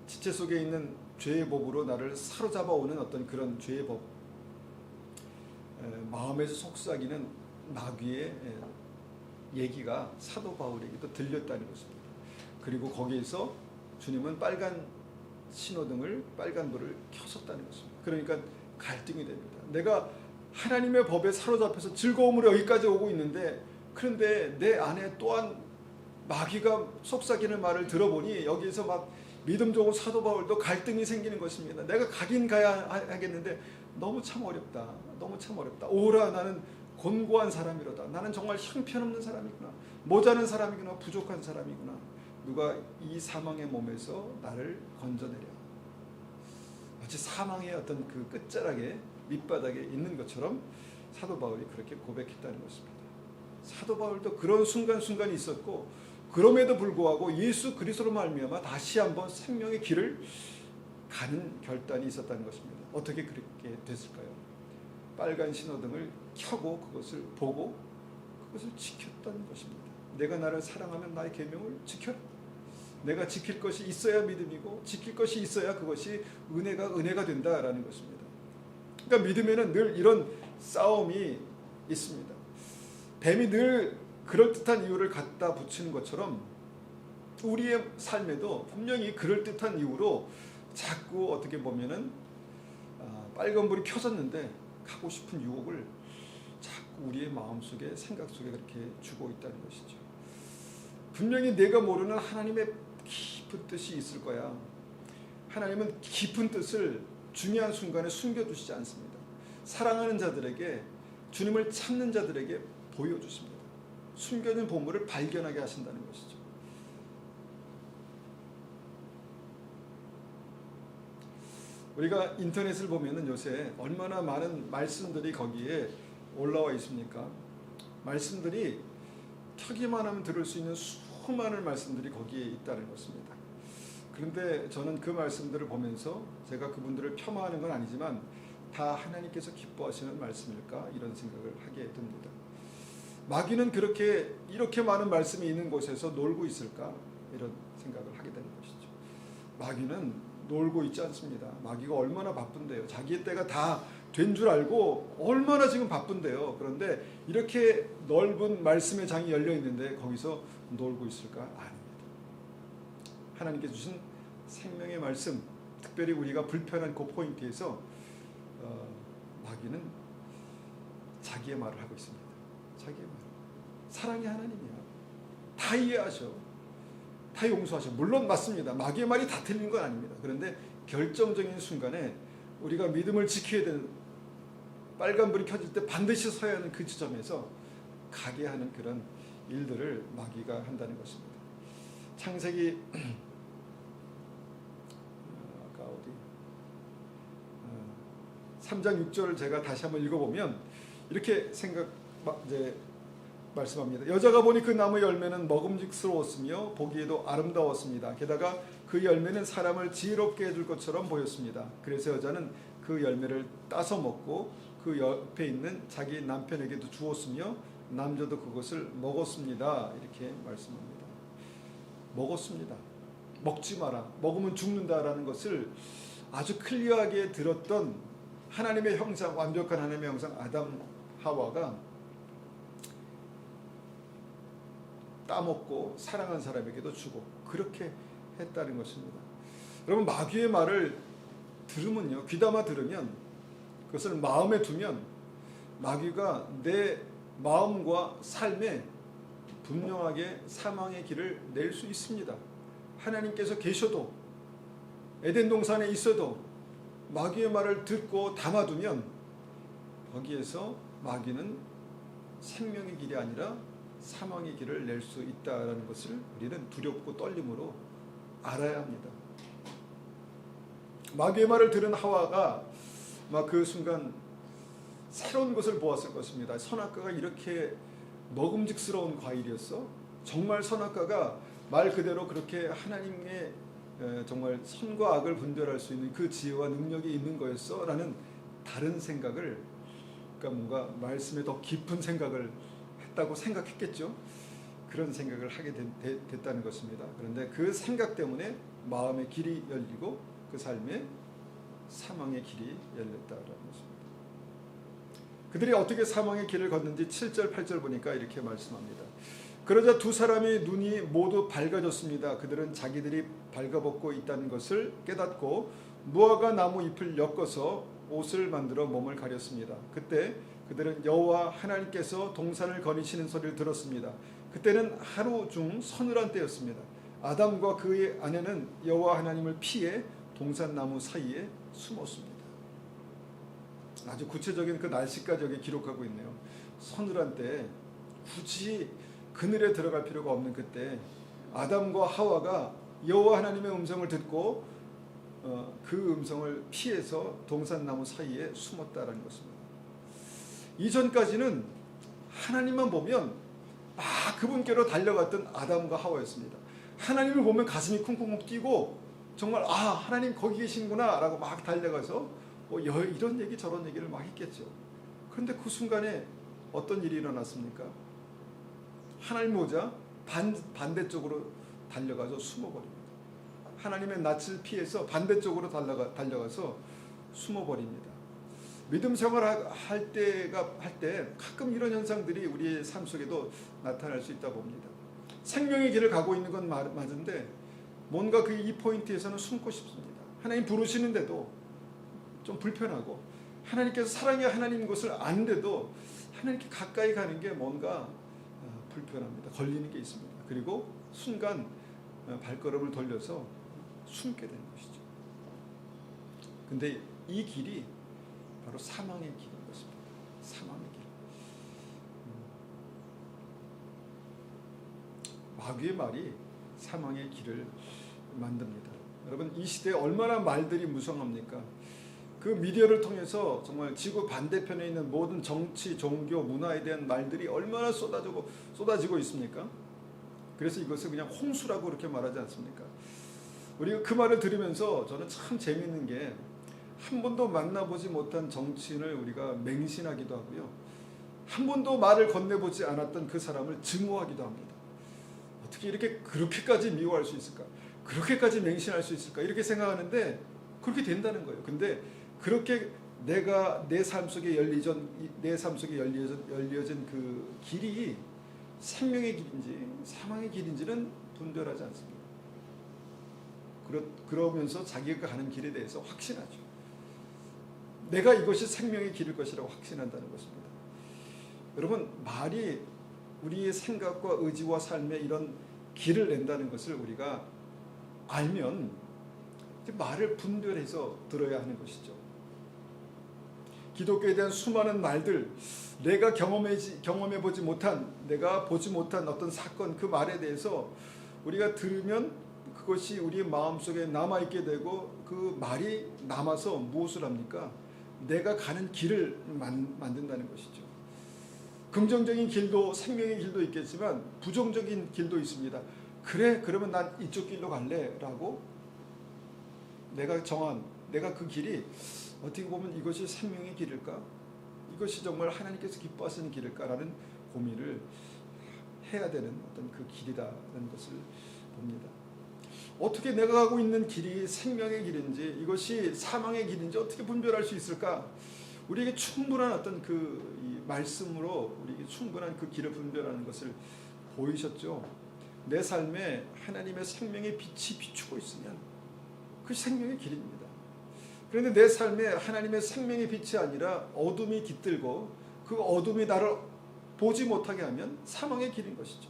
지체 속에 있는 죄의 법으로 나를 사로잡아 오는 어떤 그런 죄의 법, 마음에서 속삭이는 마귀의 얘기가 사도 바울에게도 들렸다는 것입니다. 그리고 거기에서 주님은 빨간 신호등을, 빨간불을 켜셨다는 것입니다. 그러니까 갈등이 됩니다. 내가 하나님의 법에 사로잡혀서 즐거움으로 여기까지 오고 있는데, 그런데 내 안에 또한 마귀가 속삭이는 말을 들어보니 여기에서 막 믿음 좋은 사도 바울도 갈등이 생기는 것입니다. 내가 가긴 가야 하겠는데 너무 참 어렵다. 너무 참 어렵다. 오라 나는 곤고한 사람이로다. 나는 정말 형편없는 사람이구나. 모자란 사람이구나. 부족한 사람이구나. 누가 이 사망의 몸에서 나를 건져내랴. 마치 사망의 어떤 그 끝자락에 밑바닥에 있는 것처럼 사도 바울이 그렇게 고백했다는 것입니다. 사도 바울도 그런 순간순간이 있었고, 그럼에도 불구하고 예수 그리스도로 말미암아 다시 한번 생명의 길을 가는 결단이 있었다는 것입니다. 어떻게 그렇게 됐을까요? 빨간 신호등을 켜고 그것을 보고 그것을 지켰다는 것입니다. 내가 나를 사랑하면 나의 계명을 지켜라. 내가 지킬 것이 있어야 믿음이고 지킬 것이 있어야 그것이 은혜가 된다라는 것입니다. 그러니까 믿음에는 늘 이런 싸움이 있습니다. 뱀이 늘 그럴듯한 이유를 갖다 붙이는 것처럼 우리의 삶에도 분명히 그럴듯한 이유로 자꾸 어떻게 보면은 빨간불이 켜졌는데 가고 싶은 유혹을 자꾸 우리의 마음속에, 생각 속에 그렇게 주고 있다는 것이죠. 분명히 내가 모르는 하나님의 깊은 뜻이 있을 거야. 하나님은 깊은 뜻을 중요한 순간에 숨겨두시지 않습니다. 사랑하는 자들에게, 주님을 찾는 자들에게 보여주십니다. 숨겨진 보물을 발견하게 하신다는 것이죠. 우리가 인터넷을 보면은 요새 얼마나 많은 말씀들이 거기에 올라와 있습니까? 말씀들이 켜기만 하면 들을 수 있는 수많은 말씀들이 거기에 있다는 것입니다. 그런데 저는 그 말씀들을 보면서 제가 그분들을 폄하하는 건 아니지만 다 하나님께서 기뻐하시는 말씀일까? 이런 생각을 하게 됩니다. 마귀는 이렇게 많은 말씀이 있는 곳에서 놀고 있을까? 이런 생각을 하게 되는 것이죠. 마귀는 놀고 있지 않습니다. 마귀가 얼마나 바쁜데요. 자기의 때가 다 된 줄 알고 얼마나 지금 바쁜데요. 그런데 이렇게 넓은 말씀의 장이 열려 있는데 거기서 놀고 있을까? 아닙니다. 하나님께 주신 생명의 말씀, 특별히 우리가 불편한 그 포인트에서 마귀는 자기의 말을 하고 있습니다. 자기의 말. 사랑의 하나님이야. 다 이해하셔. 다 용서하셔. 물론 맞습니다. 마귀의 말이 다 틀린 건 아닙니다. 그런데 결정적인 순간에 우리가 믿음을 지켜야 되는, 빨간불이 켜질 때 반드시 서야 하는 그 지점에서 가게 하는 그런 일들을 마귀가 한다는 것입니다. 창세기 아까 3장 6절을 제가 다시 한번 읽어보면 이렇게 말씀합니다. 여자가 보니 그 나무 열매는 먹음직스러웠으며 보기에도 아름다웠습니다. 게다가 그 열매는 사람을 지혜롭게 해줄 것처럼 보였습니다. 그래서 여자는 그 열매를 따서 먹고 그 옆에 있는 자기 남편에게도 주었으며 남자도 그것을 먹었습니다. 이렇게 말씀합니다. 먹었습니다. 먹지 마라. 먹으면 죽는다라는 것을 아주 클리어하게 들었던 하나님의 형상, 완벽한 하나님의 형상 아담 하와가 따먹고 사랑한 사람에게도 주고 그렇게 했다는 것입니다. 여러분, 마귀의 말을 들으면요, 귀담아 들으면, 그것을 마음에 두면 마귀가 내 마음과 삶에 분명하게 사망의 길을 낼 수 있습니다. 하나님께서 계셔도 에덴 동산에 있어도 마귀의 말을 듣고 담아두면 거기에서 마귀는 생명의 길이 아니라 사망의 길을 낼 수 있다라는 것을 우리는 두렵고 떨림으로 알아야 합니다. 마귀의 말을 들은 하와가 막 그 순간 새로운 것을 보았을 것입니다. 선악과가 이렇게 먹음직스러운 과일이었어? 정말 선악과가 말 그대로 그렇게 하나님의 정말 선과 악을 분별할 수 있는 그 지혜와 능력이 있는 거였어? 라는 다른 생각을, 그러니까 뭔가 말씀에 더 깊은 생각을 했다고 생각했겠죠. 그런 생각을 하게 됐다는 것입니다. 그런데 그 생각 때문에 마음의 길이 열리고 그 삶에 사망의 길이 열렸다라는 것입니다. 그들이 어떻게 사망의 길을 걷는지 7절 8절 보니까 이렇게 말씀합니다. 그러자 두 사람의 눈이 모두 밝아졌습니다. 그들은 자기들이 발가벗고 있다는 것을 깨닫고 무화과 나무 잎을 엮어서 옷을 만들어 몸을 가렸습니다. 그때 그들은 여호와 하나님께서 동산을 거니시는 소리를 들었습니다. 그때는 하루 중 서늘한 때였습니다. 아담과 그의 아내는 여호와 하나님을 피해 동산나무 사이에 숨었습니다. 아주 구체적인 그 날씨까지 여기 기록하고 있네요. 서늘한 때, 굳이 그늘에 들어갈 필요가 없는 그때 아담과 하와가 여호와 하나님의 음성을 듣고 그 음성을 피해서 동산나무 사이에 숨었다라는 것입니다. 이전까지는 하나님만 보면 막 그분께로 달려갔던 아담과 하와였습니다. 하나님을 보면 가슴이 쿵쿵쿵 뛰고 정말 하나님 거기 계신구나 라고 막 달려가서 이런 얘기 저런 얘기를 막 했겠죠. 그런데 그 순간에 어떤 일이 일어났습니까? 하나님 보자 반대쪽으로 달려가서 숨어버립니다. 하나님의 낯을 피해서 반대쪽으로 달려가서 숨어버립니다. 믿음 생활을 할 때 가끔 이런 현상들이 우리의 삶 속에도 나타날 수 있다 봅니다. 생명의 길을 가고 있는 건 맞은데 뭔가 이 포인트에서는 숨고 싶습니다. 하나님 부르시는데도 좀 불편하고 하나님께서 사랑의 하나님인 것을 아는데도 하나님께 가까이 가는 게 뭔가 불편합니다. 걸리는 게 있습니다. 그리고 순간 발걸음을 돌려서 숨게 되는 것이죠. 근데 이 길이 바로 사망의 길인 것입니다. 사망의 길. 마귀의 말이 사망의 길을 만듭니다. 여러분, 이 시대에 얼마나 말들이 무성합니까? 그 미디어를 통해서 정말 지구 반대편에 있는 모든 정치, 종교, 문화에 대한 말들이 얼마나 쏟아지고 있습니까? 그래서 이것을 그냥 홍수라고 그렇게 말하지 않습니까? 우리가 그 말을 들으면서 저는 참 재미있는 게 한 번도 만나보지 못한 정치인을 우리가 맹신하기도 하고요. 한 번도 말을 건네보지 않았던 그 사람을 증오하기도 합니다. 어떻게 그렇게까지 미워할 수 있을까? 그렇게까지 맹신할 수 있을까? 이렇게 생각하는데 그렇게 된다는 거예요. 근데 그렇게 내가 내 삶 속에 열려진 그 길이 생명의 길인지 사망의 길인지는 분별하지 않습니다. 그러면서 자기가 가는 길에 대해서 확신하죠. 내가 이것이 생명의 길일 것이라고 확신한다는 것입니다. 여러분, 말이 우리의 생각과 의지와 삶에 이런 길을 낸다는 것을 우리가 알면 말을 분별해서 들어야 하는 것이죠. 기독교에 대한 수많은 말들, 내가 경험해보지 못한, 내가 보지 못한 어떤 사건, 그 말에 대해서 우리가 들으면 그것이 우리의 마음속에 남아있게 되고 그 말이 남아서 무엇을 합니까? 내가 가는 길을 만든다는 것이죠. 긍정적인 길도, 생명의 길도 있겠지만 부정적인 길도 있습니다. 그래, 그러면 난 이쪽 길로 갈래 라고 내가 그 길이 어떻게 보면 이것이 생명의 길일까? 이것이 정말 하나님께서 기뻐하시는 길일까라는 고민을 해야 되는 어떤 그 길이다라는 것을 봅니다. 어떻게 내가 가고 있는 길이 생명의 길인지 이것이 사망의 길인지 어떻게 분별할 수 있을까? 우리에게 충분한 어떤 이 말씀으로 우리에게 충분한 그 길을 분별하는 것을 보이셨죠? 내 삶에 하나님의 생명의 빛이 비추고 있으면 그 생명의 길입니다. 그런데 내 삶에 하나님의 생명의 빛이 아니라 어둠이 깃들고 그 어둠이 나를 보지 못하게 하면 사망의 길인 것이죠.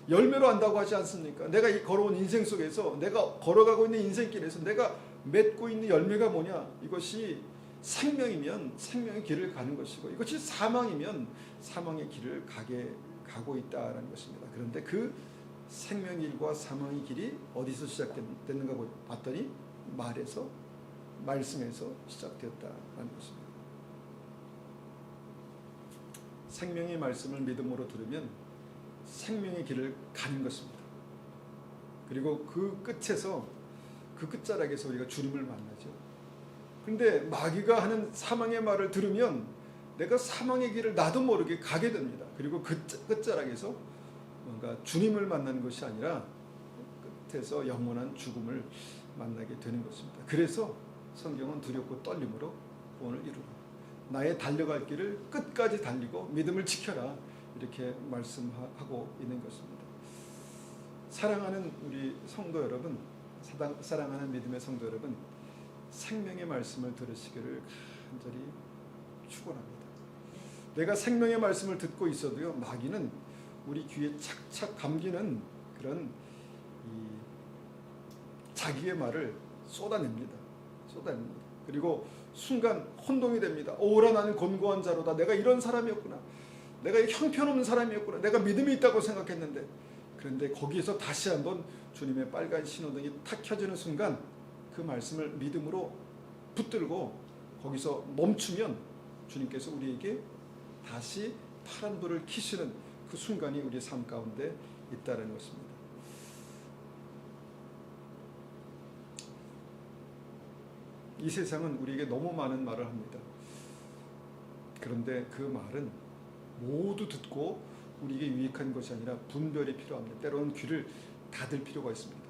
열매로 안다고 하지 않습니까? 내가 이 걸어온 인생 속에서, 내가 걸어가고 있는 인생길에서 내가 맺고 있는 열매가 뭐냐? 이것이 생명이면 생명의 길을 가는 것이고, 이것이 사망이면 사망의 길을 가고 있다라는 것입니다. 그런데 그 생명의 길과 사망의 길이 어디서 시작됐는가 봤더니 말씀에서 시작되었다라는 것입니다. 생명의 말씀을 믿음으로 들으면 생명의 길을 가는 것입니다. 그리고 그 끝에서, 그 끝자락에서 우리가 주님을 만나죠. 그런데 마귀가 하는 사망의 말을 들으면 내가 사망의 길을 나도 모르게 가게 됩니다. 그리고 그 끝자락에서 뭔가 주님을 만나는 것이 아니라 끝에서 영원한 죽음을 만나게 되는 것입니다. 그래서 성경은 두렵고 떨림으로 구원을 이루라. 나의 달려갈 길을 끝까지 달리고 믿음을 지켜라. 이렇게 말씀하고 있는 것입니다. 사랑하는 우리 성도 여러분, 사랑하는 믿음의 성도 여러분, 생명의 말씀을 들으시기를 간절히 축원합니다. 내가 생명의 말씀을 듣고 있어도요, 마귀는 우리 귀에 착착 감기는 그런 자기의 말을 쏟아냅니다. 그리고 순간 혼동이 됩니다. 오라 나는 곤고한 자로다. 내가 이런 사람이었구나. 내가 형편없는 사람이었구나. 내가 믿음이 있다고 생각했는데, 그런데 거기에서 다시 한번 주님의 빨간 신호등이 탁 켜지는 순간 그 말씀을 믿음으로 붙들고 거기서 멈추면 주님께서 우리에게 다시 파란 불을 켜시는 그 순간이 우리의 삶 가운데 있다는 것입니다. 이 세상은 우리에게 너무 많은 말을 합니다. 그런데 그 말은 모두 듣고 우리에게 유익한 것이 아니라 분별이 필요합니다. 때로는 귀를 닫을 필요가 있습니다.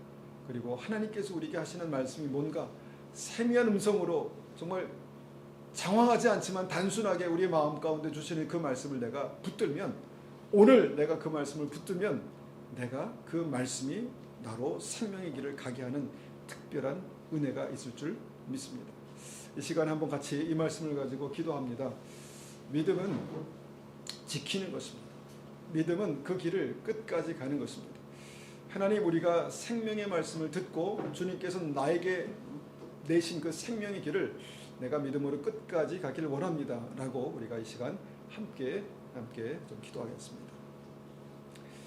그리고 하나님께서 우리에게 하시는 말씀이 뭔가 세미한 음성으로 정말 장황하지 않지만 단순하게 우리의 마음 가운데 주시는 그 말씀을 내가 붙들면, 오늘 내가 그 말씀을 붙들면 내가 그 말씀이 나로 생명의 길을 가게 하는 특별한 은혜가 있을 줄 믿습니다. 이 시간에 한번 같이 이 말씀을 가지고 기도합니다. 믿음은 지키는 것입니다. 믿음은 그 길을 끝까지 가는 것입니다. 하나님, 우리가 생명의 말씀을 듣고 주님께서 나에게 내신 그 생명의 길을 내가 믿음으로 끝까지 가기를 원합니다 라고 우리가 이 시간 함께 좀 기도하겠습니다.